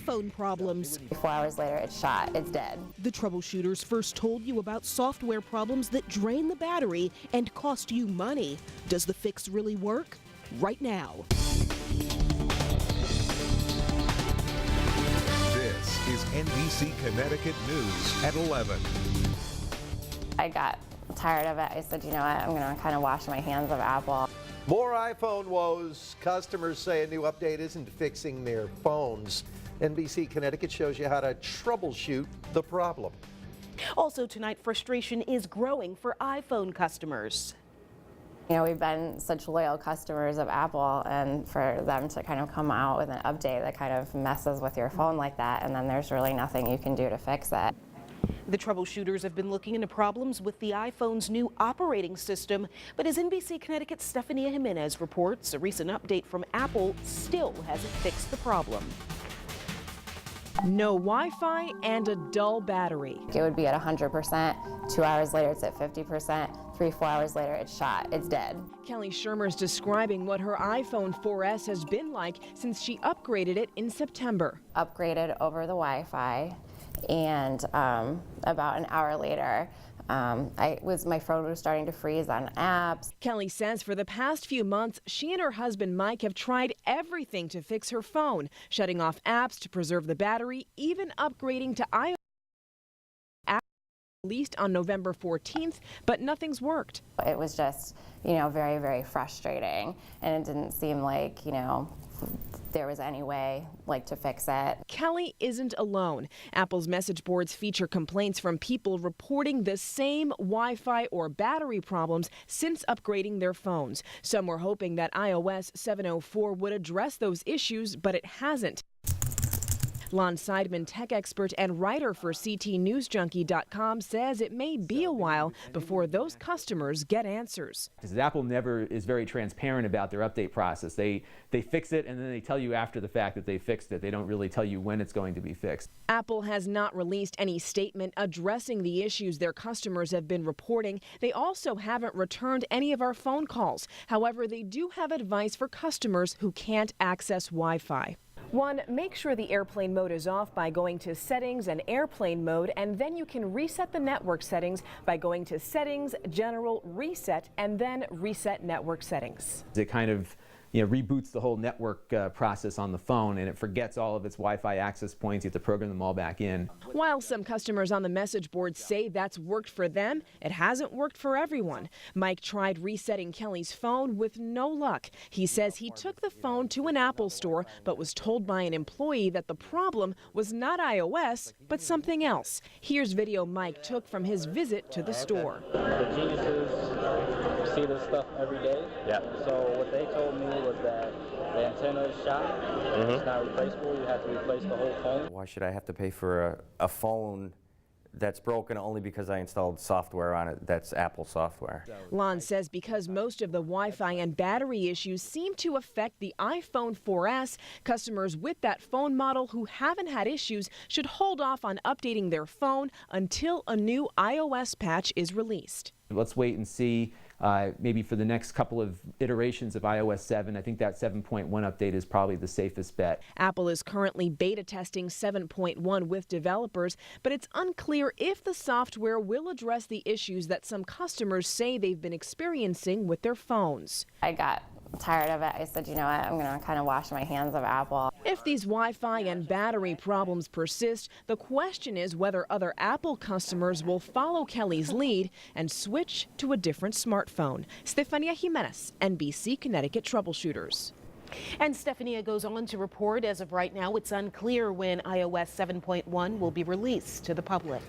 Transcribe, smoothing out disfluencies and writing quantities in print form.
iPhone problems. 4 hours later, it's shot. It's dead. The troubleshooters first told you about software problems that drain the battery and cost you money. Does the fix really work? Right now. This is NBC Connecticut News at 11. I got tired of it. I said, you know what, I'm going to kind of wash my hands of Apple. More iPhone woes. Customers say a new update isn't fixing their phones. NBC Connecticut shows you how to troubleshoot the problem. Also tonight, frustration is growing for iPhone customers. You know, we've been such loyal customers of Apple, and for them to kind of come out with an update that kind of messes with your phone like that, and then there's really nothing you can do to fix it. The troubleshooters have been looking into problems with the iPhone's new operating system, but as NBC Connecticut's Stephanie Jimenez reports, a recent update from Apple still hasn't fixed the problem. No Wi-Fi and a dull battery. It would be at 100%, 2 hours later it's at 50%, 3-4 hours later it's shot, it's dead. Kelly Shermer's describing what her iPhone 4S has been like since she upgraded it in September. Upgraded over the Wi-Fi, and about an hour later, my phone was starting to freeze on apps. Kelly says for the past few months, she and her husband Mike have tried everything to fix her phone, shutting off apps to preserve the battery, even upgrading to iOS. Released on November 14th, but nothing's worked. It was just, you know, very, very frustrating, and it didn't seem like, you know, there was any way to fix it. Kelly isn't alone. Apple's message boards feature complaints from people reporting the same Wi-Fi or battery problems since upgrading their phones. Some were hoping that iOS 704 would address those issues, but it hasn't. Lon Seidman, tech expert and writer for CTNewsJunkie.com, says it may be a while before those customers get answers. Because Apple never is very transparent about their update process. They fix it and then they tell you after the fact that they fixed it. They don't really tell you when it's going to be fixed. Apple has not released any statement addressing the issues their customers have been reporting. They also haven't returned any of our phone calls. However, they do have advice for customers who can't access Wi-Fi. 1, make sure the airplane mode is off by going to Settings and Airplane Mode, and then you can reset the network settings by going to Settings, General, Reset, and then Reset Network Settings. It kind of reboots the whole network process on the phone, and it forgets all of its Wi-Fi access points. You have to program them all back in. While some customers on the message board say that's worked for them, it hasn't worked for everyone. Mike tried resetting Kelly's phone with no luck. He says he took the phone to an Apple store, but was told by an employee that the problem was not iOS, but something else. Here's video Mike took from his visit to the store. The geniuses see this stuff every day. Yeah. So what they told me was that the antenna is shot. It's not replaceable. You have to replace the whole phone. Why should I have to pay for a phone that's broken only because I installed software on it that's Apple software? Lon says because most of the Wi-Fi and battery issues seem to affect the iPhone 4S, customers with that phone model who haven't had issues should hold off on updating their phone until a new iOS patch is released. Let's wait and see. Maybe for the next couple of iterations of iOS 7, I think that 7.1 update is probably the safest bet. Apple is currently beta testing 7.1 with developers, but it's unclear if the software will address the issues that some customers say they've been experiencing with their phones. I got tired of it. I said, you know what, I'm going to kind of wash my hands of Apple. If these Wi-Fi and battery problems persist, the question is whether other Apple customers will follow Kelly's lead and switch to a different smartphone. Stephanie Jimenez, NBC Connecticut Troubleshooters. And Stephanie goes on to report, as of right now, it's unclear when iOS 7.1 will be released to the public.